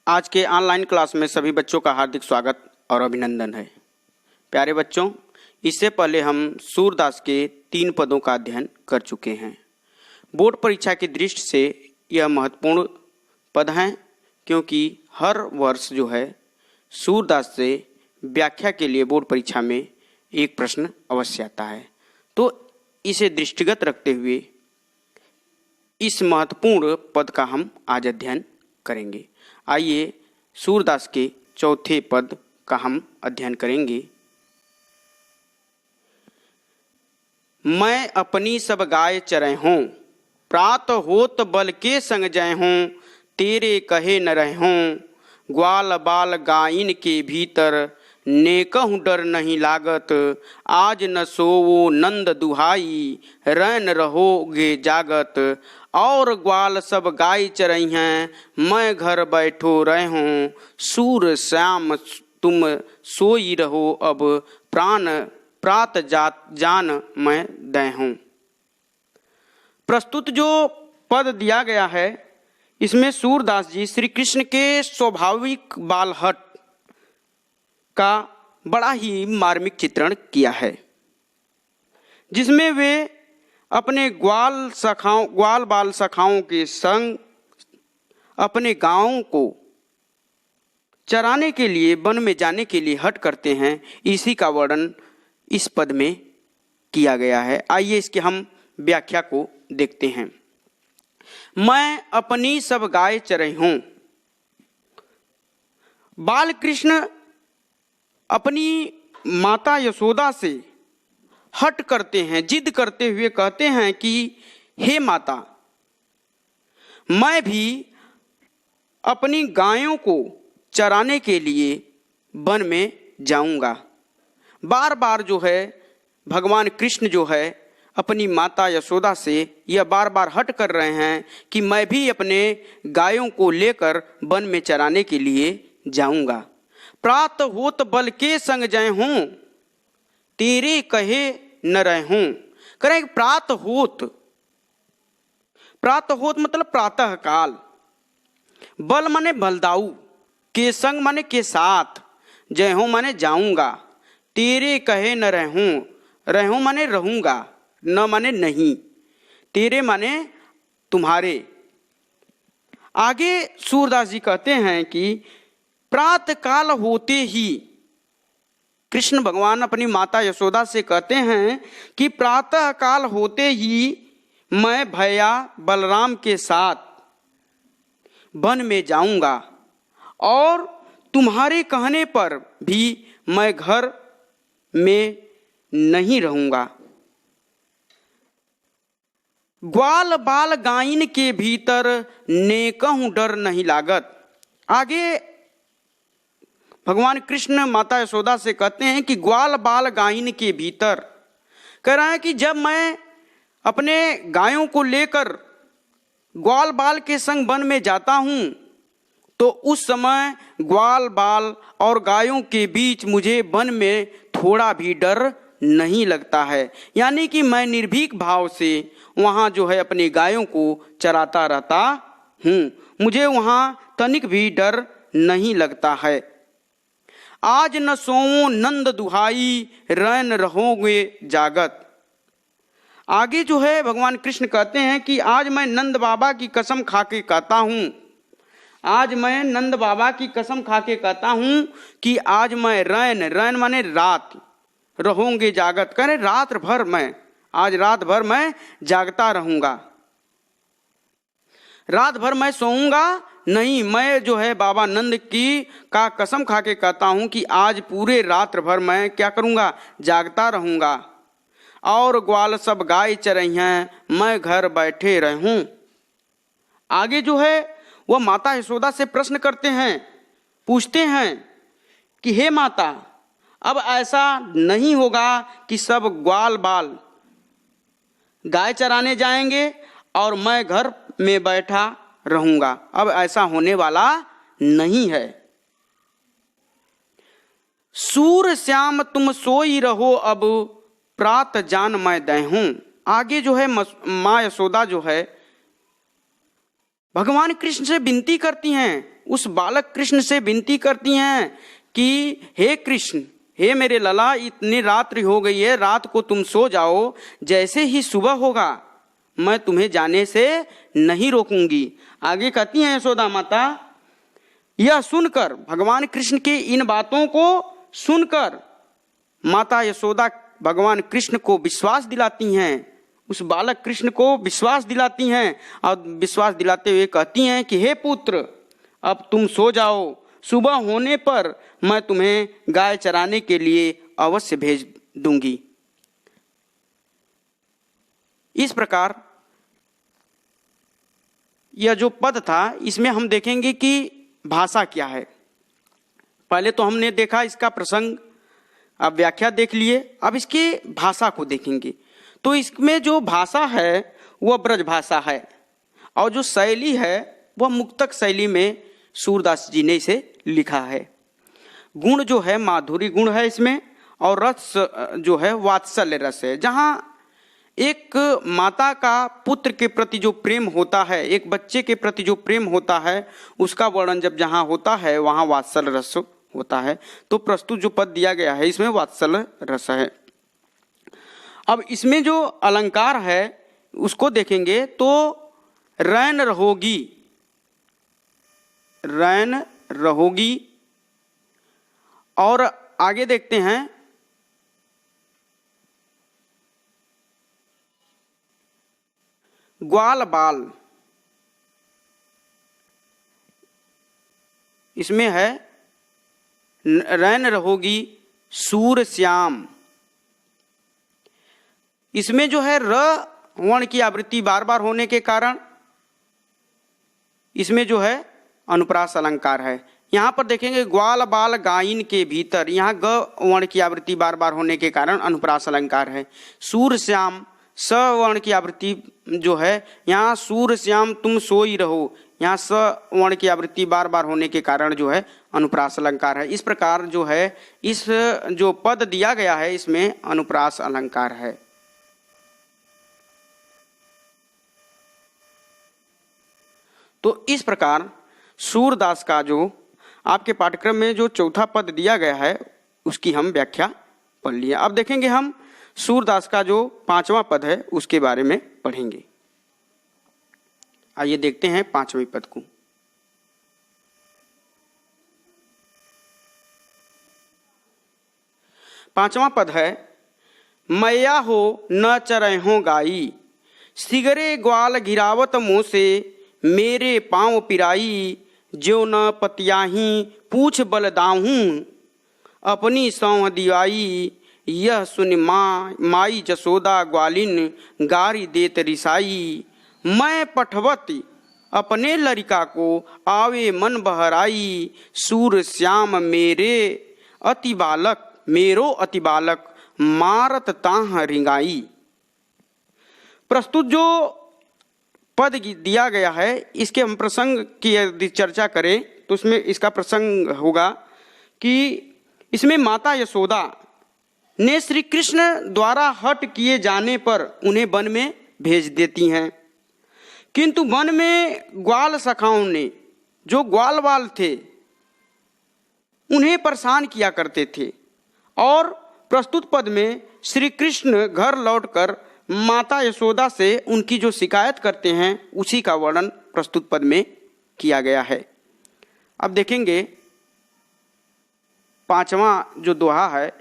आज के online class में सभी बच्चों का हार्दिक स्वागत और अभिनंदन है। प्यारे बच्चों, इससे पहले हम सूरदास के 3 पदों का अध्ययन कर चुके हैं। बोर्ड परीक्षा की दृष्टि से यह महत्वपूर्ण पद हैं, क्योंकि हर वर्ष जो है सूरदास से व्याख्या के लिए बोर्ड परीक्षा में एक प्रश्न अवश्य आता है। तो इसे दृष्टिगत रखते हुए इस महत्वपूर्ण पद का हम आज अध्ययन करेंगे। आइए सूरदास के 4थे पद का हम अध्ययन करेंगे। मैं अपनी सब गाय चरै हूँ, प्रात होत बल के संग जय हूँ, तेरे कहे न रहूँ, ग्वाल बाल गाइन के भीतर, नेकहु डर नहीं लागत, आज न सोवो नंद दुहाई, रैन रहोगे जागत, और ग्वाल सब गाय चरई हैं, मैं घर बैठो रहूं, सूर श्याम तुम सोई रहो, अब प्राण प्रात जान मैं देहूं। प्रस्तुत जो पद दिया गया है, इसमें सूरदास जी श्री कृष्ण के स्वाभाविक बालहट का बड़ा ही मार्मिक चित्रण किया है, जिसमें वे अपने ग्वाल बाल सखाओं के संग अपने गांवों को चराने के लिए वन में जाने के लिए हट करते हैं। इसी का वर्णन इस पद में किया गया है। आइए इसके हम व्याख्या को देखते हैं। मैं अपनी सब गाय चरई हूं। बाल कृष्ण अपनी माता यशोदा से हट करते हैं, जिद करते हुए कहते हैं कि हे माता, मैं भी अपनी गायों को चराने के लिए वन में जाऊंगा। बार बार जो है भगवान कृष्ण जो है अपनी माता यशोदा से यह बार बार हट कर रहे हैं कि मैं भी अपने गायों को लेकर वन में चराने के लिए जाऊंगा। प्रात होत बल के संग जय हूं, तेरे कहे न रहूं। करें प्रात होत मतलब प्रातः काल, बल माने बलदाऊ, के संग माने के साथ, जय हूं माने जाऊंगा, तेरे कहे न रहूं माने रहूंगा, न माने नहीं, तेरे माने तुम्हारे। आगे सूरदास जी कहते हैं कि प्रात काल होते ही, कृष्ण भगवान अपनी माता यशोदा से कहते हैं कि प्रातः काल होते ही मैं भैया बलराम के साथ वन में जाऊंगा, और तुम्हारे कहने पर भी मैं घर में नहीं रहूंगा। ग्वाल बाल गाइन के भीतर, नेकहु डर नहीं लागत। आगे भगवान कृष्ण माता यशोदा से कहते हैं कि ग्वाल बाल गाइन के भीतर, कह रहा है कि जब मैं अपने गायों को लेकर ग्वाल बाल के संग वन में जाता हूं, तो उस समय ग्वाल बाल और गायों के बीच मुझे वन में थोड़ा भी डर नहीं लगता है। यानी कि मैं निर्भीक भाव से वहां जो है अपनी गायों को चराता रहता हूं, मुझे वहां तनिक भी डर नहीं लगता है। आज न सोओ नंद दुहाई, रैन रहोगे जागत। आगे जो है भगवान कृष्ण कहते हैं कि आज मैं नंद बाबा की कसम खा के कहता हूं, आज मैं नंद बाबा की कसम खा के कहता हूं कि आज मैं रैन माने रात, रहोगे जागत, करें रात भर मैं, आज रात भर मैं जागता रहूंगा, रात भर मैं सोऊंगा नहीं। मैं जो है बाबा नंद की का कसम खा के कहता हूं कि आज पूरे रात भर मैं क्या करूंगा, जागता रहूंगा, और ग्वाल सब गाय चरई हैं, मैं घर बैठे रहूं। आगे जो है वह माता यशोदा से प्रश्न करते हैं, पूछते हैं कि हे माता, अब ऐसा नहीं होगा कि सब ग्वाल बाल गाय चराने जाएंगे और मैं घर में बैठा रहूंगा। अब ऐसा होने वाला नहीं है। सूर श्याम तुम सोई रहो, अब प्रात जान मैं देहूं। आगे जो है माँ यशोदा जो है भगवान कृष्ण से विनती करती हैं, उस बालक कृष्ण से विनती करती हैं कि हे कृष्ण, हे मेरे लला, इतनी रात्रि हो गई है, रात को तुम सो जाओ, जैसे ही सुबह होगा मैं तुम्हें जाने से नहीं रोकूंगी। आगे कहती हैं यशोदा माता, यह सुनकर, भगवान कृष्ण की इन बातों को सुनकर माता यशोदा भगवान कृष्ण को विश्वास दिलाती हैं, उस बालक कृष्ण को विश्वास दिलाती हैं और विश्वास दिलाते हुए कहती हैं कि हे पुत्र, अब तुम सो जाओ, सुबह होने पर मैं तुम्हें गाय चराने के लिए अवश्य भेज दूंगी। इस प्रकार यह जो पद था, इसमें हम देखेंगे कि भाषा क्या है। पहले तो हमने देखा इसका प्रसंग, अब व्याख्या देख लिए, अब इसकी भाषा को देखेंगे। तो इसमें जो भाषा है वह ब्रज भाषा है और जो शैली है वह मुक्तक शैली में सूरदास जी ने इसे लिखा है। गुण जो है माधुरी गुण है इसमें, और रस जो है वात्सल्य रस है। जहाँ एक माता का पुत्र के प्रति जो प्रेम होता है, एक बच्चे के प्रति जो प्रेम होता है, उसका वर्णन जब जहाँ होता है वहाँ वात्सल्य रस होता है। तो प्रस्तुत जो पद दिया गया है इसमें वात्सल्य रस है। अब इसमें जो अलंकार है उसको देखेंगे तो रैन रहोगी, रैन रहोगी, और आगे देखते हैं ग्वाल बाल, इसमें है रैन रहोगी सूर श्याम। इसमें जो है र वर्ण की आवृत्ति बार बार होने के कारण इसमें जो है अनुप्रास अलंकार है। यहाँ पर देखेंगे ग्वाल बाल गायन के भीतर, यहाँ ग वर्ण की आवृत्ति बार बार होने के कारण अनुप्रास अलंकार है। सूर श्याम स वर्ण की आवृत्ति जो है, यहाँ सूर श्याम तुम सोई रहो, यहाँ स वर्ण की आवृत्ति बार बार होने के कारण जो है अनुप्रास अलंकार है। इस प्रकार जो है इस जो पद दिया गया है इसमें अनुप्रास अलंकार है। तो इस प्रकार सूरदास का जो आपके पाठ्यक्रम में जो चौथा पद दिया गया है उसकी हम व्याख्या पढ़ लिया। अब देखेंगे हम सूरदास का जो पांचवा पद है उसके बारे में पढ़ेंगे। आइए देखते हैं पांचवें पद को। पांचवा पद है, मैया हो न चरहो गाई, सिगरे ग्वाल घिरावत मुँह से, मेरे पाँव पिराई, ज्यो न पतियाही पूछ बल दाहूं, अपनी सौह दिवाई, यह सुन माई जसोदा ग्वालिन, गारी देत रिसाई, मैं पठवती अपने लड़का को, आवे मन बहराई, सूर श्याम मेरे अति बालक, मेरो अति बालक, मारत ताह रिंगाई। प्रस्तुत जो पद दिया गया है इसके हम प्रसंग की यदि चर्चा करें तो उसमें इसका प्रसंग होगा कि इसमें माता यशोदा ने श्री कृष्ण द्वारा हट किए जाने पर उन्हें वन में भेज देती हैं, किंतु वन में ग्वाल सखाओं ने, जो ग्वाल बाल थे, उन्हें परेशान किया करते थे। और प्रस्तुत पद में श्री कृष्ण घर लौटकर माता यशोदा से उनकी जो शिकायत करते हैं उसी का वर्णन प्रस्तुत पद में किया गया है। अब देखेंगे पांचवा जो दोहा है,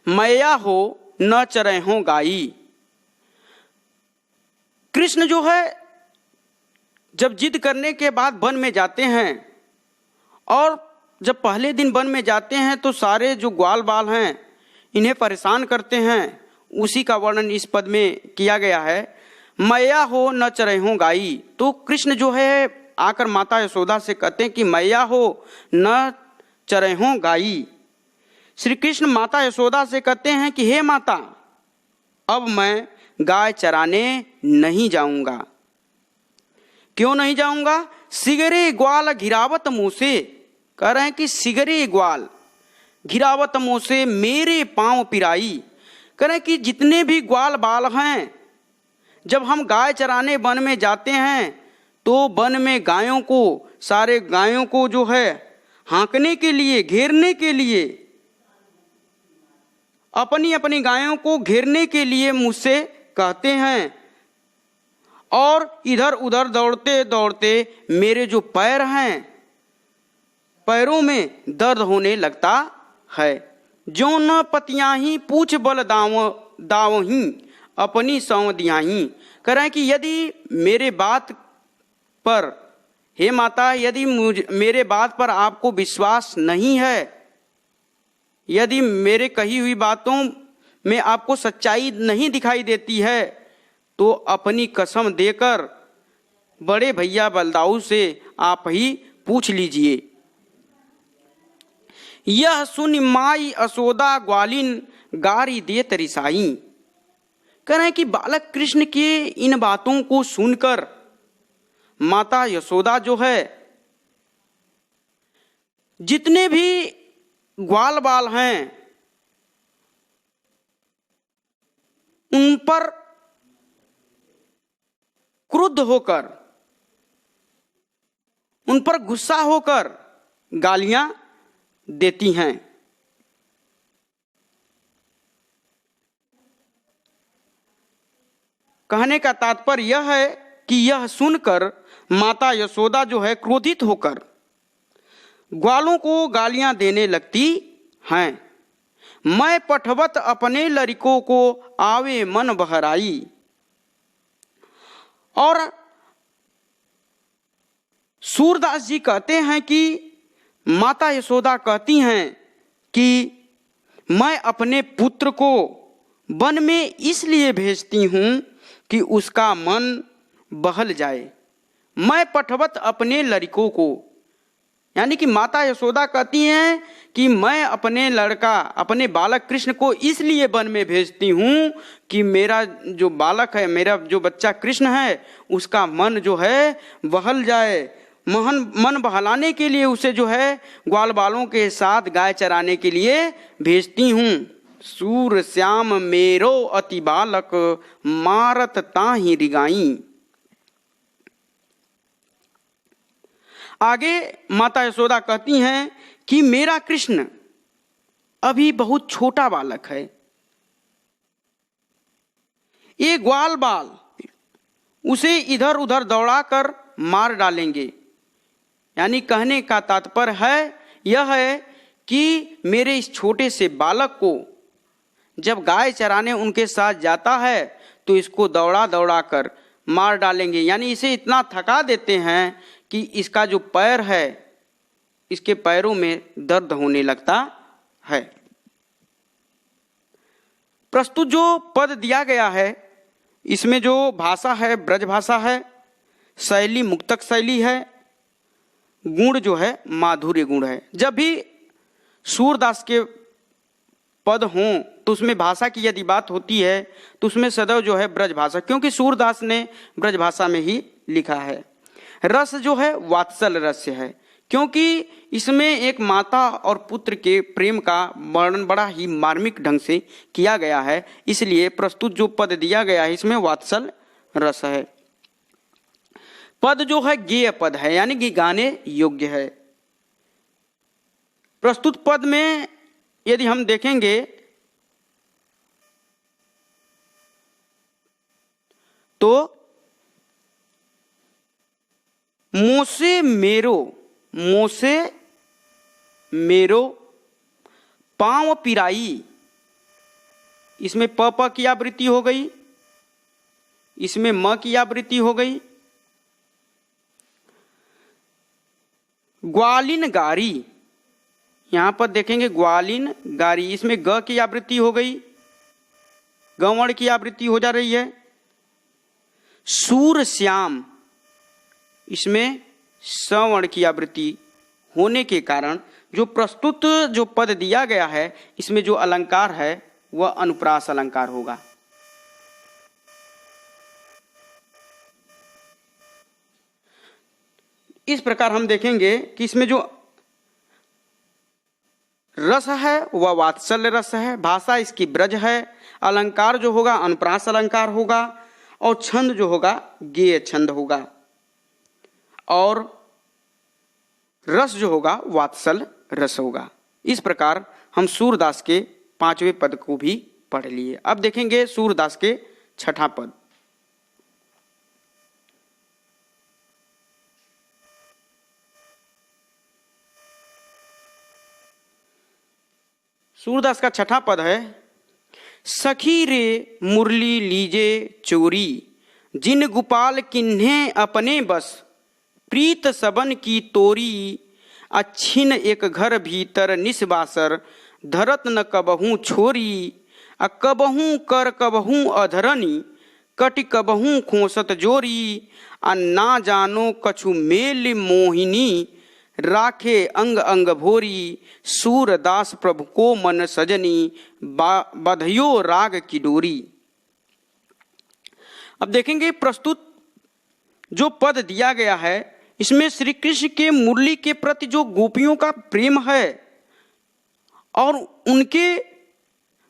मैया हो न चरहो गाई। कृष्ण जो है जब जिद करने के बाद वन में जाते हैं, और जब पहले दिन वन में जाते हैं तो सारे जो ग्वाल बाल हैं इन्हें परेशान करते हैं, उसी का वर्णन इस पद में किया गया है। मैया हो न चरहो गाई, तो कृष्ण जो है आकर माता यशोदा से कहते हैं कि मैया हो न चरहो गाई। श्री कृष्ण माता यशोदा से कहते हैं कि हे माता, अब मैं गाय चराने नहीं जाऊंगा। क्यों नहीं जाऊंगा? सिगरे ग्वाल घिरावत मुँह से, कह रहे हैं कि सिगरे ग्वाल घिरावत मुँह से, मेरे पाँव पिराई। कह रहे हैं कि जितने भी ग्वाल बाल हैं, जब हम गाय चराने वन में जाते हैं तो वन में गायों को, सारे गायों को जो है हाँकने के लिए, घेरने के लिए, अपनी अपनी गायों को घेरने के लिए मुझसे कहते हैं। और इधर उधर दौड़ते दौड़ते मेरे जो पैर हैं, पैरों में दर्द होने लगता है। जो न पतियाही पूछ बल दावही अपनी सौं दियाही। कह रहे हैं कि यदि मेरे बात पर, हे माता, यदि मेरे बात पर आपको विश्वास नहीं है, यदि मेरे कही हुई बातों में आपको सच्चाई नहीं दिखाई देती है, तो अपनी कसम देकर बड़े भैया बलदाऊ से आप ही पूछ लीजिए। यह सुन माई असोदा ग्वालिन गारी दे तरिसाई। कह रहे हैं कि बालक कृष्ण के इन बातों को सुनकर माता यशोदा जो है, जितने भी ग्वाल बाल हैं उन पर क्रुद्ध होकर, उन पर गुस्सा होकर गालियां देती हैं। कहने का तात्पर्य यह है कि यह सुनकर माता यशोदा जो है क्रोधित होकर ग्वालों को गालियां देने लगती हैं। मैं पठवत अपने लड़कों को आवे मन बहराई। और सूरदास जी कहते हैं कि माता यशोदा कहती हैं कि मैं अपने पुत्र को वन में इसलिए भेजती हूं कि उसका मन बहल जाए। मैं पठवत अपने लड़कों को, यानी कि माता यशोदा कहती हैं कि मैं अपने लड़का, अपने बालक कृष्ण को इसलिए वन में भेजती हूँ कि मेरा जो बालक है, मेरा जो बच्चा कृष्ण है, उसका मन जो है बहल जाए। मन बहलाने के लिए उसे जो है ग्वाल बालों के साथ गाय चराने के लिए भेजती हूँ। सूर श्याम मेरो अति बालक मारत ताहि रिगाई। आगे माता यशोदा कहती हैं कि मेरा कृष्ण अभी बहुत छोटा बालक है, ये ग्वाल बाल उसे इधर उधर दौड़ाकर मार डालेंगे। यानी कहने का तात्पर्य है यह है कि मेरे इस छोटे से बालक को जब गाय चराने उनके साथ जाता है तो इसको दौड़ा दौड़ा कर मार डालेंगे। यानी इसे इतना थका देते हैं कि इसका जो पैर है, इसके पैरों में दर्द होने लगता है। प्रस्तुत जो पद दिया गया है, इसमें जो भाषा है ब्रज भाषा है, शैली मुक्तक शैली है, गुण जो है माधुर्य गुण है। जब भी सूरदास के पद हों तो उसमें भाषा की यदि बात होती है तो उसमें सदैव जो है ब्रज भाषा, क्योंकि सूरदास ने ब्रज भाषा में ही लिखा है। रस जो है वात्सल रस है, क्योंकि इसमें एक माता और पुत्र के प्रेम का वर्णन बड़ा ही मार्मिक ढंग से किया गया है, इसलिए प्रस्तुत जो पद दिया गया है इसमें वात्सल रस है। पद जो है गेय पद है, यानी कि गाने योग्य है। प्रस्तुत पद में यदि हम देखेंगे तो मोसे मेरो पांव पिराई, इसमें प की आवृत्ति हो गई, इसमें म की आवृत्ति हो गई। ग्वालिन गारी, यहां पर देखेंगे ग्वालिन गारी, इसमें ग की आवृत्ति हो गई, गवर्ण की आवृत्ति हो जा रही है। सूर श्याम, इसमें सवर्ण की आवृत्ति होने के कारण जो प्रस्तुत जो पद दिया गया है इसमें जो अलंकार है वह अनुप्रास अलंकार होगा। इस प्रकार हम देखेंगे कि इसमें जो रस है वह वात्सल्य रस है, भाषा इसकी ब्रज है, अलंकार जो होगा अनुप्रास अलंकार होगा और छंद जो होगा गेय छंद होगा। और रस जो होगा वात्सल रस होगा। इस प्रकार हम सूरदास के 5वें पद को भी पढ़ लिए। अब देखेंगे सूरदास के 6ठा पद। सूरदास का 6ठा पद है, सखी रे मुरली लीजे चोरी, जिन गोपाल किन्हें अपने बस, प्रीत सबन की तोरी, अच्छिन एक घर भीतर निस्बासर, धरत न कबहू छोरी, कबहू कर कबहू अधरनी, कटि कबहू खोसत जोरी, ना जानो कछु मेल मोहिनी, राखे अंग अंग भोरी, सूरदास प्रभु को मन सजनी, बधयो राग की डोरी। अब देखेंगे प्रस्तुत जो पद दिया गया है इसमें श्री कृष्ण के मुरली के प्रति जो गोपियों का प्रेम है और उनके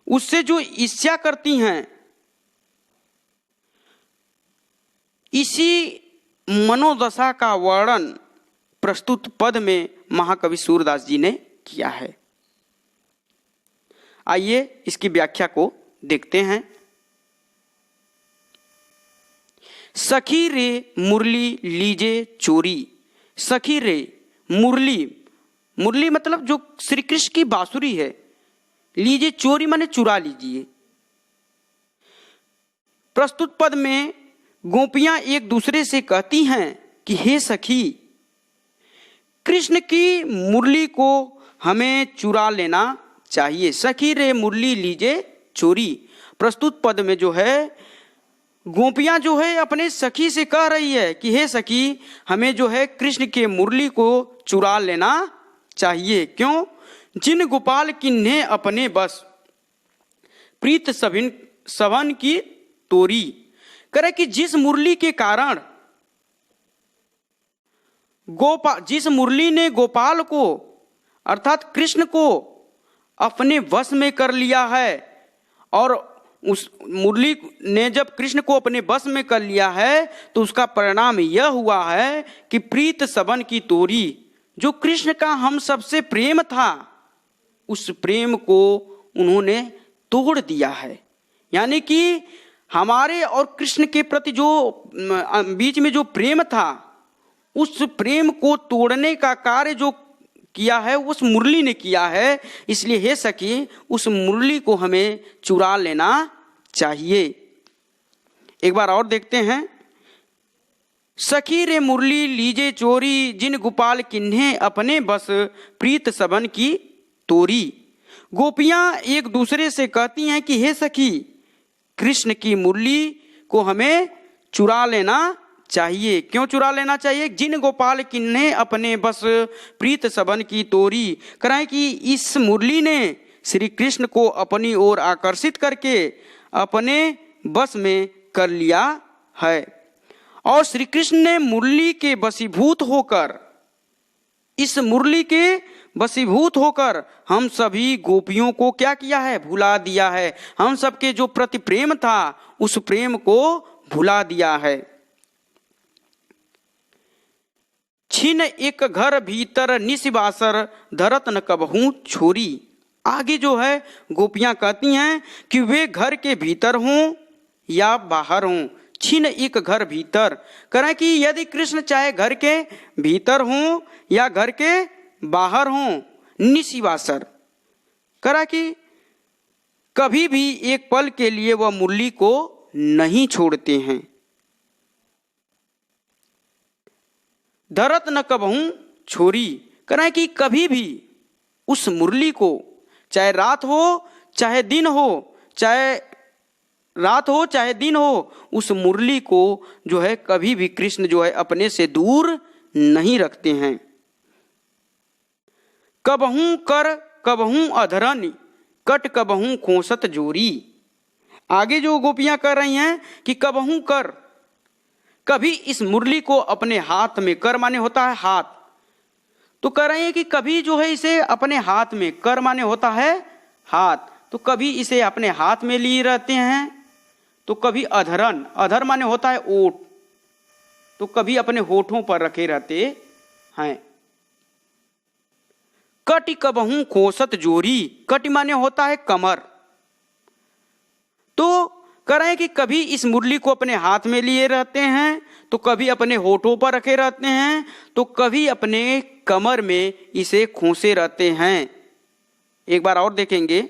उससे जो ईर्ष्या करती हैं, इसी मनोदशा का वर्णन प्रस्तुत पद में महाकवि सूरदास जी ने किया है। आइए इसकी व्याख्या को देखते हैं। सखी रे मुरली लीजे चोरी, सखी रे मुरली, मुरली मतलब जो श्री कृष्ण की बांसुरी है, लीजिए चोरी माने चुरा लीजिए। प्रस्तुत पद में गोपियां एक दूसरे से कहती हैं कि हे सखी, कृष्ण की मुरली को हमें चुरा लेना चाहिए। सखी रे मुरली लीजे चोरी, प्रस्तुत पद में जो है गोपियां जो है अपने सखी से कह रही है कि हे सखी, हमें जो है कृष्ण के मुरली को चुरा लेना चाहिए। क्यों? जिन गोपाल किन्हें अपने बस, प्रीत सबन की तोरी, करे कि जिस मुरली के कारण जिस मुरली ने गोपाल को अर्थात कृष्ण को अपने वश में कर लिया है, और उस मुरली ने जब कृष्ण को अपने वश में कर लिया है तो उसका परिणाम यह हुआ है कि प्रीत सबन की तोरी, जो कृष्ण का हम सबसे प्रेम था, उस प्रेम को उन्होंने तोड़ दिया है। यानी कि हमारे और कृष्ण के प्रति जो बीच में जो प्रेम था, उस प्रेम को तोड़ने का कार्य जो किया है उस मुरली ने किया है। इसलिए हे सखी, उस मुरली को हमें चुरा लेना चाहिए। एक बार और देखते हैं। सखी रे मुरली लीजे चोरी, जिन गोपाल किन्हें अपने बस, प्रीत सबन की तोरी। गोपियां एक दूसरे से कहती हैं कि हे सखी, कृष्ण की मुरली को हमें चुरा लेना चाहिए। क्यों चुरा लेना चाहिए? जिन गोपाल किन्हें अपने बस, प्रीत सबन की तोरी, कराए कि इस मुरली ने श्री कृष्ण को अपनी ओर आकर्षित करके अपने बस में कर लिया है। और श्री कृष्ण ने मुरली के वशीभूत होकर, इस मुरली के वशीभूत होकर हम सभी गोपियों को क्या किया है? भुला दिया है। हम सबके जो प्रति प्रेम था उस प्रेम को भुला दिया है। छिन एक घर भीतर निस्बासर, धरत न कबहू छोरी। आगे जो है गोपियां कहती हैं कि वे घर के भीतर हों या बाहर हों, छिन एक घर भीतर, करें कि यदि कृष्ण चाहे घर के भीतर हों या घर के बाहर हों, निस्बासर, करा कि कभी भी एक पल के लिए वह मुरली को नहीं छोड़ते हैं। धरत न कबहू छोरी, करें कि कभी भी उस मुरली को, चाहे रात हो चाहे दिन हो, चाहे रात हो चाहे दिन हो, उस मुरली को जो है कभी भी कृष्ण जो है अपने से दूर नहीं रखते हैं। कबहू कर कबहू अधरन, कट कबहू खोसत जोरी। आगे जो गोपियां कर रही हैं कि कबहू कर, कभी इस मुरली को अपने हाथ में, कर माने होता है हाथ, तो कह रहे हैं कि कभी जो है इसे अपने हाथ में, कर माने होता है हाथ, तो कभी इसे अपने हाथ में लिए रहते हैं, तो कभी अधरन, अधर माने होता है ओट, तो कभी अपने होठों पर रखे रहते हैं। कटि कबहू खोसत जोरी, कटि माने होता है कमर। तो कह रहे हैं कि कभी इस मुरली को अपने हाथ में लिए रहते हैं, तो कभी अपने होठों पर रखे रहते हैं, तो कभी अपने कमर में इसे खोसे रहते हैं। एक बार और देखेंगे,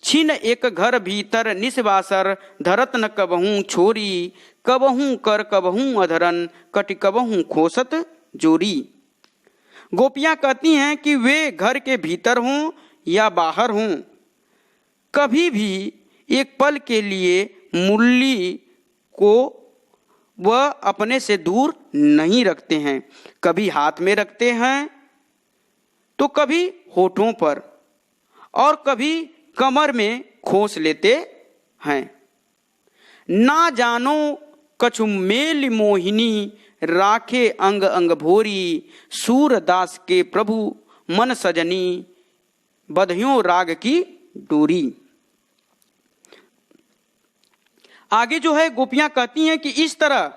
छिन एक घर भीतर निस्वासर, धरत न कबहू छोरी, कबहू कर कबहू अधरन, कटि कबहू खोसत जोरी। गोपियां कहती हैं कि वे घर के भीतर हों या बाहर हों, कभी भी एक पल के लिए मुरली को वह अपने से दूर नहीं रखते हैं। कभी हाथ में रखते हैं, तो कभी होठों पर, और कभी कमर में खोस लेते हैं। ना जानो कछु मेल मोहिनी, राखे अंग अंग भोरी, सूरदास के प्रभु मन सजनी, बधियों राग की डोरी। आगे जो है गोपियां कहती हैं कि इस तरह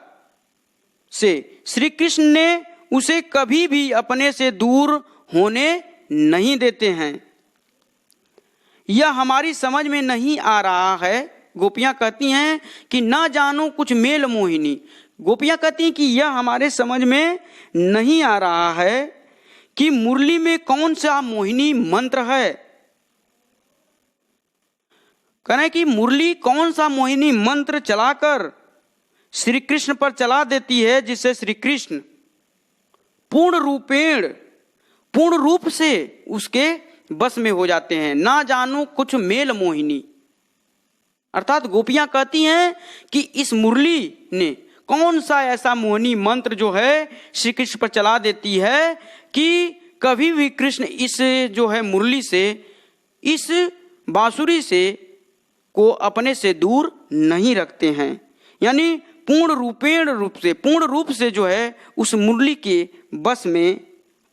से श्री कृष्ण ने उसे कभी भी अपने से दूर होने नहीं देते हैं। यह हमारी समझ में नहीं आ रहा है। गोपियां कहती हैं कि ना जानो कुछ मेल मोहिनी, गोपियां कहती हैं कि यह हमारे समझ में नहीं आ रहा है कि मुरली में कौन सा मोहिनी मंत्र है। कहना है कि मुरली कौन सा मोहिनी मंत्र चलाकर श्री कृष्ण पर चला देती है, जिससे श्री कृष्ण पूर्ण रूप से उसके बस में हो जाते हैं। ना जानो कुछ मेल मोहिनी, अर्थात गोपियां कहती हैं कि इस मुरली ने कौन सा ऐसा मोहिनी मंत्र जो है श्री कृष्ण पर चला देती है कि कभी भी कृष्ण इस जो है मुरली से, इस बांसुरी से को अपने से दूर नहीं रखते हैं। यानी पूर्ण रूप से जो है उस मुरली के बस में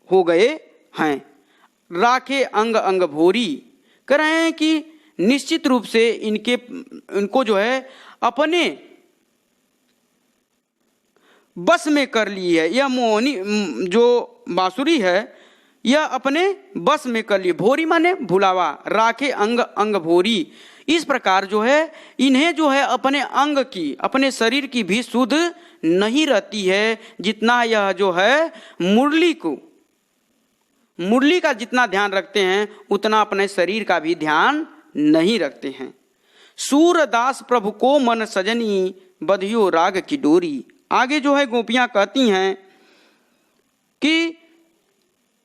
हो गए हैं। राखे अंग अंग भोरी, कह रहे हैं कि निश्चित रूप से इनको जो है अपने बस में कर ली है। यह मोहिनी जो बांसुरी है यह अपने बस में कर ली। भोरी माने भुलावा, राखे अंग अंग भोरी। इस प्रकार जो है इन्हें जो है अपने अंग की, अपने शरीर की भी सुध नहीं रहती है, जितना यह जो है मुरली का जितना ध्यान रखते हैं उतना अपने शरीर का भी ध्यान नहीं रखते हैं। सूरदास प्रभु को मन सजनी, बधियो राग की डोरी। आगे जो है गोपियां कहती हैं कि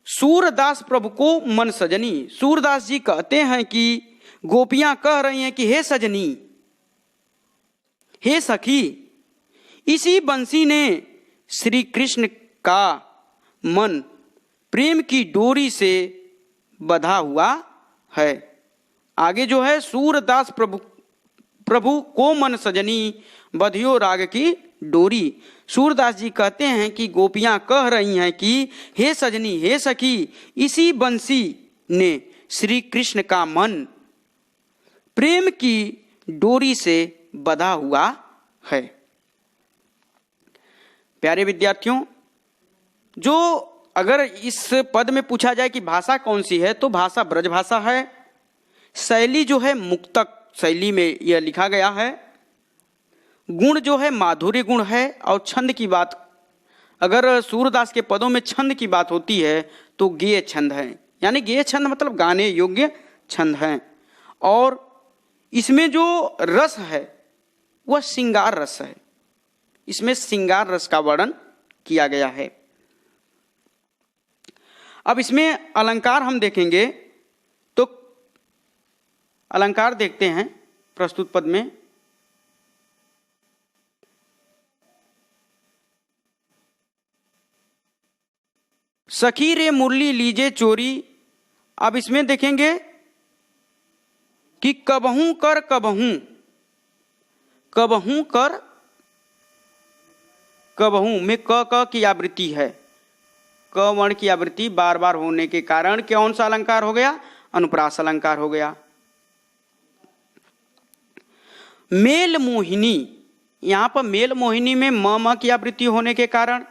सूरदास प्रभु को मन सजनी। सूरदास जी कहते हैं कि गोपियां कह रही हैं कि हे सजनी, हे सखी, इसी बंसी ने श्री कृष्ण का मन प्रेम की डोरी से बंधा हुआ है। आगे जो है सूरदास प्रभु को मन सजनी, बधियो राग की डोरी। सूरदास जी कहते हैं कि गोपियां कह रही हैं कि हे सजनी, हे सखी, इसी बंसी ने श्री कृष्ण का मन प्रेम की डोरी से बंधा हुआ है। प्यारे विद्यार्थियों, जो अगर इस पद में पूछा जाए कि भाषा कौन सी है, तो भाषा ब्रज भाषा है। शैली जो है मुक्तक शैली में यह लिखा गया है। गुण जो है माधुर्य गुण है। और छंद की बात, अगर सूरदास के पदों में छंद की बात होती है तो गेय छंद है। यानी गेय छंद मतलब गाने योग्य छंद हैं। और इसमें जो रस है वह श्रृंगार रस है। इसमें श्रृंगार रस का वर्णन किया गया है। अब इसमें अलंकार हम देखेंगे, तो अलंकार देखते हैं प्रस्तुत पद में। सखी रे मुरली लीजे चोरी। अब इसमें देखेंगे कि कबहू कर कबहू, कबहू कर कबहू में क की आवृत्ति है। क वर्ण की आवृत्ति बार बार होने के कारण कौन सा अलंकार हो गया? अनुप्रास अलंकार हो गया। मेल मोहिनी, यहां पर मेल मोहिनी में म की आवृत्ति होने के कारण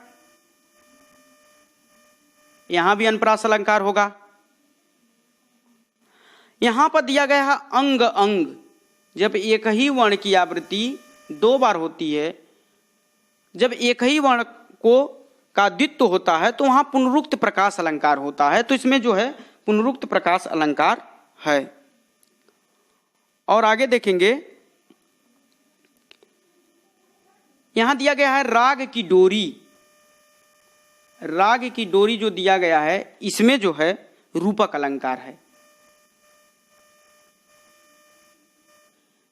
यहां भी अनुप्रास अलंकार होगा। यहां पर दिया गया है अंग अंग। जब एक ही वर्ण की आवृत्ति 2 बार होती है, जब एक ही वर्ण को का द्वित्व होता है तो वहां पुनरुक्त प्रकाश अलंकार होता है। तो इसमें जो है पुनरुक्त प्रकाश अलंकार है। और आगे देखेंगे, यहां दिया गया है राग की डोरी। राग की डोरी जो दिया गया है इसमें जो है रूपक अलंकार है।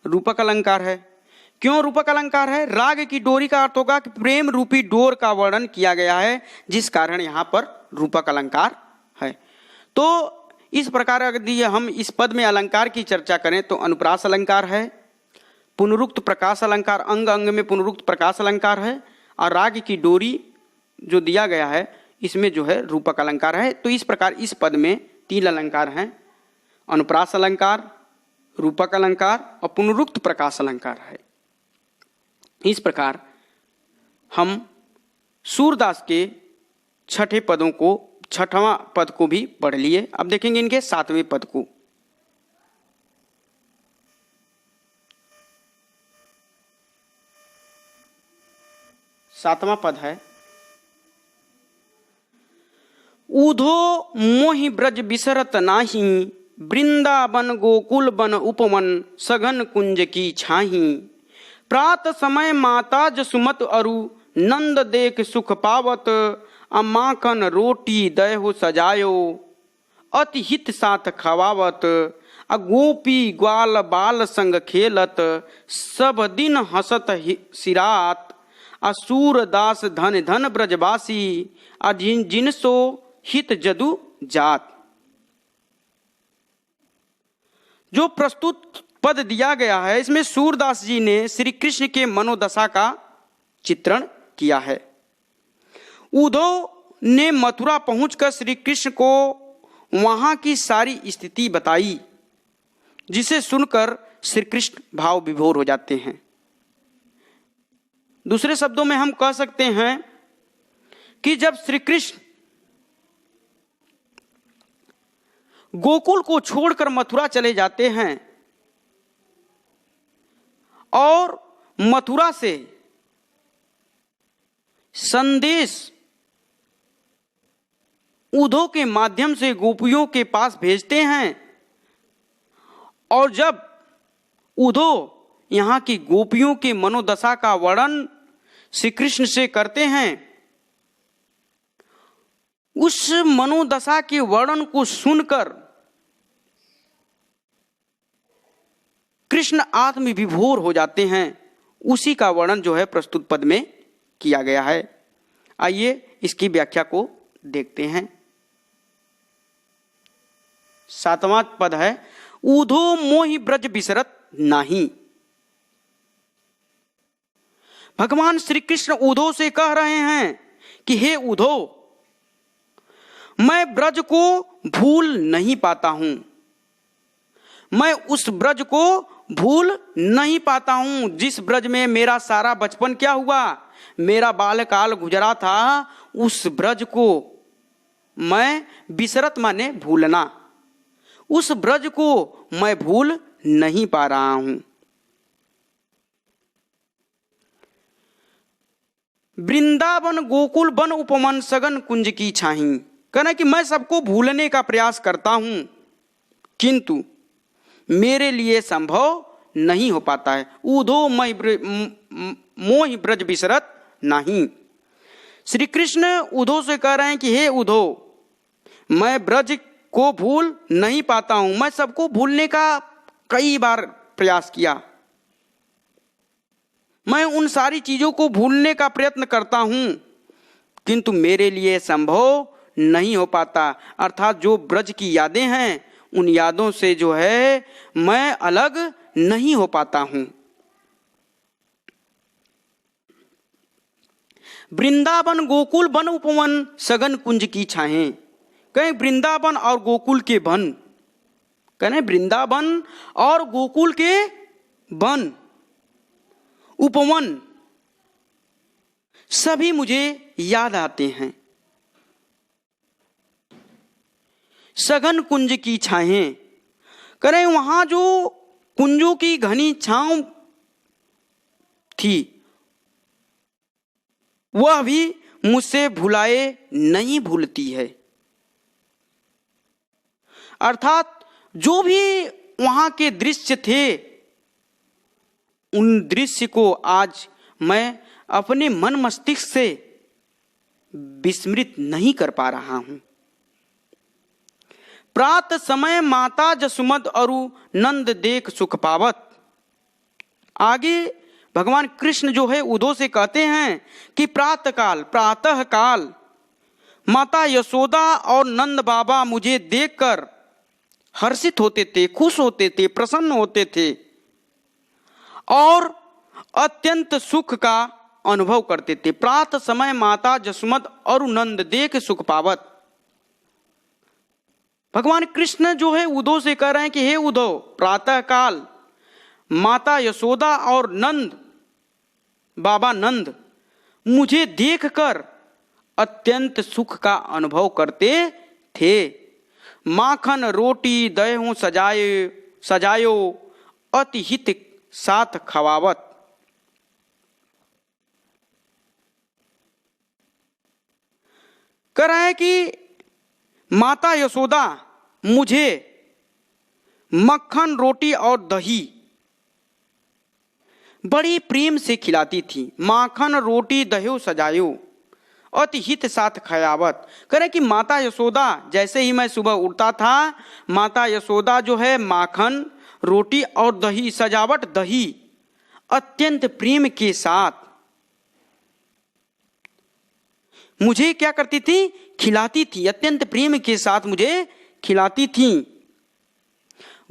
रूपक अलंकार है। क्यों रूपक अलंकार है? राग की डोरी का अर्थ होगा कि प्रेम रूपी डोर का वर्णन किया गया है, जिस कारण यहां पर रूपक अलंकार है। तो इस प्रकार यदि हम इस पद में अलंकार की चर्चा करें तो अनुप्रास अलंकार है, पुनरुक्त प्रकाश अलंकार, अंग अंग में पुनरुक्त प्रकाश अलंकार है, और राग की डोरी जो दिया गया है इसमें जो है रूपक अलंकार है। तो इस प्रकार इस पद में 3 अलंकार हैं, अनुप्रास अलंकार, रूपक अलंकार और पुनरुक्त प्रकाश अलंकार है। इस प्रकार हम सूरदास के 6वां पद को भी पढ़ लिए। अब देखेंगे इनके 7वें पद को। सातवां पद है, ऊधो मोहि ब्रज बिसरत नाही, वृंदावन गोकुल बन उपवन सघन कुंज की छाही। प्रात समय माता जसुमत अरु, नंद देख सुख पावत, अमाखन रोटी दहो सजायो, अति हित साथ खवावत। गोपी ग्वाल बाल संग खेलत, सब दिन हसत सिरात। असूर दास धन धन ब्रजवासी, जिनसो हित जदु जात। जो प्रस्तुत पद दिया गया है इसमें सूरदास जी ने श्री कृष्ण के मनोदशा का चित्रण किया है। उद्धव ने मथुरा पहुंचकर श्री कृष्ण को वहां की सारी स्थिति बताई, जिसे सुनकर श्री कृष्ण भाव विभोर हो जाते हैं। दूसरे शब्दों में हम कह सकते हैं कि जब श्री कृष्ण गोकुल को छोड़कर मथुरा चले जाते हैं और मथुरा से संदेश उद्धव के माध्यम से गोपियों के पास भेजते हैं, और जब उद्धव यहां की गोपियों के मनोदशा का वर्णन श्री कृष्ण से करते हैं, उस मनोदशा के वर्णन को सुनकर कृष्ण आत्म विभोर हो जाते हैं। उसी का वर्णन जो है प्रस्तुत पद में किया गया है। आइए इसकी व्याख्या को देखते हैं। 7वां पद है, ऊधो मोहि ब्रज बिसरत नाही। भगवान श्री कृष्ण उद्धव से कह रहे हैं कि हे उद्धव, मैं ब्रज को भूल नहीं पाता हूं, मैं उस ब्रज को भूल नहीं पाता हूं जिस ब्रज में मेरा सारा बचपन क्या हुआ, मेरा बालकाल गुजरा था। उस ब्रज को मैं बिसरत माने भूलना, उस ब्रज को मैं भूल नहीं पा रहा हूं। वृंदावन गोकुल वन उपवन सघन कुंज की छाही। कहना कि मैं सबको भूलने का प्रयास करता हूं, किंतु मेरे लिए संभव नहीं हो पाता है। ऊधो मोहि ब्रज बिसरत नहीं। श्री कृष्ण उद्धव से कह रहे हैं कि हे उद्धव, मैं ब्रज को भूल नहीं पाता हूं, मैं सबको भूलने का कई बार प्रयास किया, मैं उन सारी चीजों को भूलने का प्रयत्न करता हूं, किंतु मेरे लिए संभव नहीं हो पाता। अर्थात जो ब्रज की यादें हैं उन यादों से जो है मैं अलग नहीं हो पाता हूं। वृंदावन गोकुल वन उपवन सघन कुंज की छाहें। कहें वृंदावन और गोकुल के वन, कहें वृंदावन और गोकुल के वन, उपवन सभी मुझे याद आते हैं। सघन कुंज की छाएं, करें वहां जो कुंजों की घनी छांव थी, वह भी मुझसे भुलाए नहीं भूलती है। अर्थात जो भी वहां के दृश्य थे, उन दृश्य को आज मैं अपने मन मस्तिष्क से विस्मृत नहीं कर पा रहा हूं। प्रात समय माता जसुमत अरु नंद देख सुख पावत। आगे भगवान कृष्ण जो है उद्धव से कहते हैं कि प्रातः काल माता यशोदा और नंद बाबा मुझे देखकर हर्षित होते थे, खुश होते थे, प्रसन्न होते थे और अत्यंत सुख का अनुभव करते थे। प्रात समय माता जसुमत और नंद देख सुख पावत। भगवान कृष्ण जो है उद्धव से कह रहे हैं कि हे उद्धव, प्रातः काल माता यशोदा और बाबा नंद मुझे देखकर अत्यंत सुख का अनुभव करते थे। माखन रोटी दही सजायो अति हित साथ खवावत। कह रहा है कि माता यशोदा मुझे मक्खन रोटी और दही बड़ी प्रेम से खिलाती थी। माखन रोटी दही सजायो अति हित साथ खयावत। करें कि माता यशोदा, जैसे ही मैं सुबह उठता था, माता यशोदा जो है माखन रोटी और दही सजावट दही अत्यंत प्रेम के साथ मुझे क्या करती थी, खिलाती थी। अत्यंत प्रेम के साथ मुझे खिलाती थी।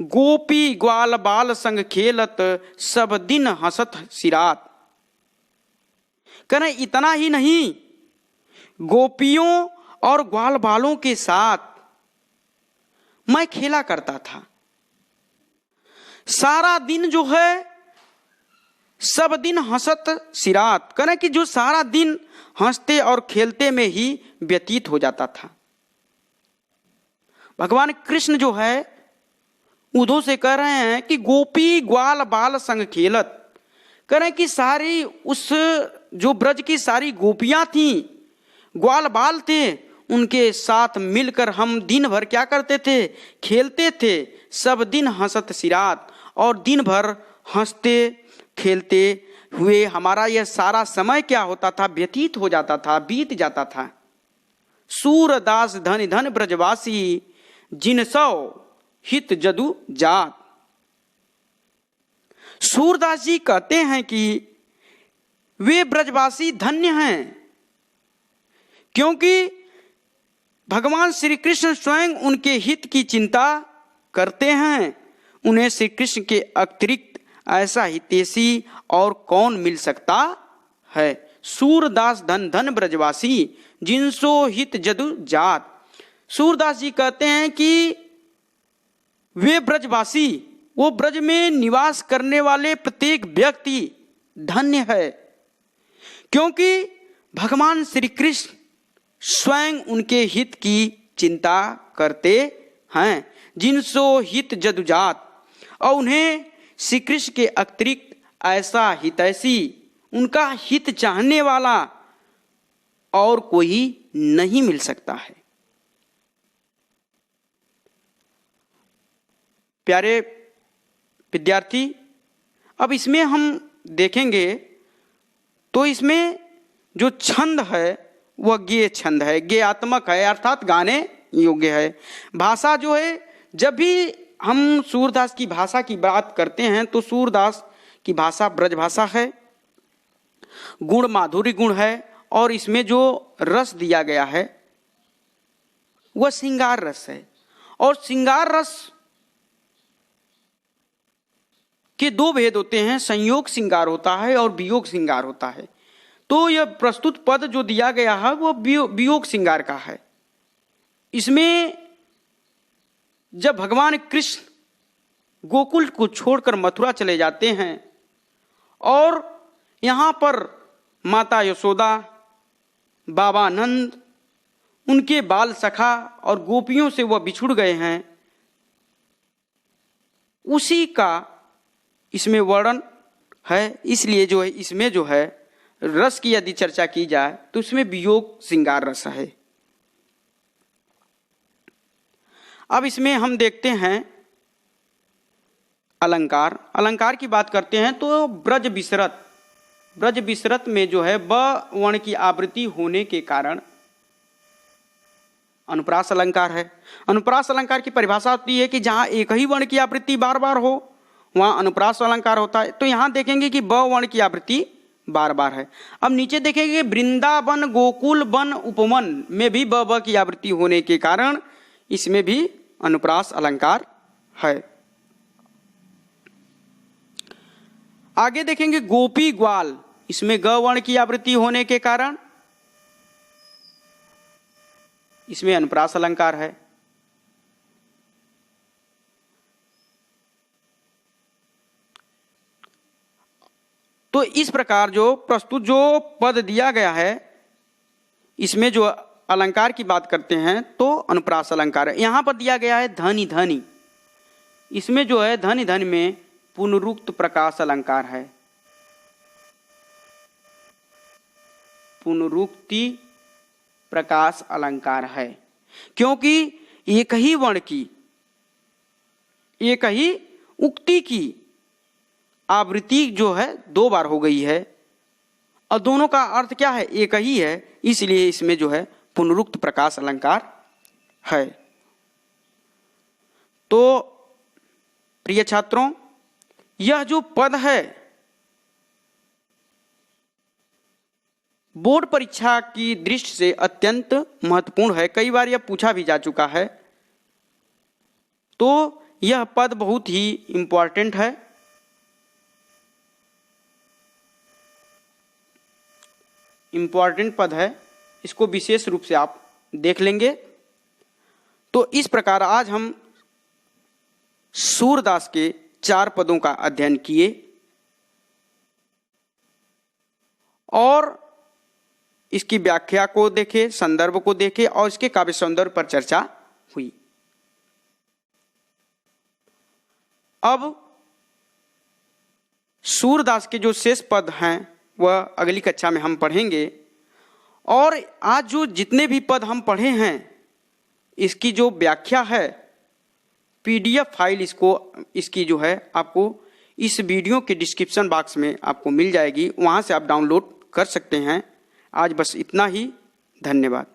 गोपी ग्वाल बाल संग खेलत सब दिन हंसत सिरात। करें इतना ही नहीं, गोपियों और ग्वाल बालों के साथ मैं खेला करता था। सारा दिन जो है सब दिन हंसत सिरात। करें कि जो सारा दिन हंसते और खेलते में ही व्यतीत हो जाता था। भगवान कृष्ण जो है उद्धव से कह रहे हैं कि गोपी ग्वाल बाल संग खेलत। कह रहे हैं कि सारी उस जो ब्रज की सारी गोपियां थीं, ग्वाल बाल थे, उनके साथ मिलकर हम दिन भर क्या करते थे, खेलते थे। सब दिन हंसत सिरात, और दिन भर हंसते खेलते हुए हमारा यह सारा समय क्या होता था, व्यतीत हो जाता था, बीत जाता था। सूरदास धन धन ब्रजवासी जिनसो हित जदु जात। सूरदास जी कहते हैं कि वे ब्रजवासी धन्य हैं, क्योंकि भगवान श्री कृष्ण स्वयं उनके हित की चिंता करते हैं। उन्हें श्री कृष्ण के अतिरिक्त ऐसा हितैषी और कौन मिल सकता है। सूरदास धन धन ब्रजवासी जिनसो हित जदु जात। सूरदास जी कहते हैं कि वे ब्रजवासी, वो ब्रज में निवास करने वाले प्रत्येक व्यक्ति धन्य है, क्योंकि भगवान श्री कृष्ण स्वयं उनके हित की चिंता करते हैं। जिनसो हित जदुजात, और उन्हें श्री कृष्ण के अतिरिक्त ऐसा हितैषी, उनका हित चाहने वाला और कोई नहीं मिल सकता है। प्यारे विद्यार्थी, अब इसमें हम देखेंगे तो इसमें जो छंद है वह गेय छंद है, गेयात्मक है, अर्थात गाने योग्य है। भाषा जो है, जब भी हम सूरदास की भाषा की बात करते हैं तो सूरदास की भाषा ब्रज भाषा है, गुण माधुरी गुण है, और इसमें जो रस दिया गया है वह श्रृंगार रस है। और श्रृंगार रस के दो भेद होते हैं, संयोग श्रृंगार होता है और वियोग श्रृंगार होता है। तो यह प्रस्तुत पद जो दिया गया है वह वियोग श्रृंगार का है। इसमें जब भगवान कृष्ण गोकुल को छोड़कर मथुरा चले जाते हैं और यहाँ पर माता यशोदा, बाबा नंद, उनके बाल सखा और गोपियों से वह बिछुड़ गए हैं, उसी का इसमें वर्णन है। इसलिए जो है इसमें जो है रस की यदि चर्चा की जाए तो इसमें वियोग श्रृंगार रस है। अब इसमें हम देखते हैं अलंकार। अलंकार की बात करते हैं तो ब्रज विसरत में जो है ब वर्ण की आवृत्ति होने के कारण अनुप्रास अलंकार है। अनुप्रास अलंकार की परिभाषा होती है कि जहां एक ही वर्ण की आवृत्ति बार बार हो वहां अनुप्रास अलंकार होता है। तो यहां देखेंगे कि ब वर्ण की आवृत्ति बार बार है। अब नीचे देखेंगे वृंदावन, गोकुल, वन, उपवन में भी ब की आवृत्ति होने के कारण इसमें भी अनुप्रास अलंकार है। आगे देखेंगे गोपी ग्वाल, इसमें ग वर्ण की आवृत्ति होने के कारण इसमें अनुप्रास अलंकार है। तो इस प्रकार जो प्रस्तुत जो पद दिया गया है इसमें जो अलंकार की बात करते हैं तो अनुप्रास अलंकार है। यहां पर दिया गया है धनी धनी, इसमें जो है धनी धन में पुनरुक्त प्रकाश अलंकार है। पुनरुक्ति प्रकाश अलंकार है क्योंकि एक ही वर्ण की, एक ही उक्ति की आवृत्ति जो है दो बार हो गई है और दोनों का अर्थ क्या है, एक ही है, इसलिए इसमें जो है पुनरुक्त प्रकाश अलंकार है। तो प्रिय छात्रों, यह जो पद है बोर्ड परीक्षा की दृष्टि से अत्यंत महत्वपूर्ण है। कई बार यह पूछा भी जा चुका है। तो यह पद बहुत ही इंपॉर्टेंट है। इंपॉर्टेंट पद है, इसको विशेष रूप से आप देख लेंगे। तो इस प्रकार आज हम सूरदास के 4 पदों का अध्ययन किए और इसकी व्याख्या को देखे, संदर्भ को देखे और इसके काव्य सौंदर्य पर चर्चा हुई। अब सूरदास के जो शेष पद हैं वह अगली कक्षा में हम पढ़ेंगे और आज जो जितने भी पद हम पढ़े हैं इसकी जो व्याख्या है PDF फाइल इसकी जो है आपको इस वीडियो के डिस्क्रिप्शन बॉक्स में आपको मिल जाएगी, वहां से आप डाउनलोड कर सकते हैं। आज बस इतना ही, धन्यवाद।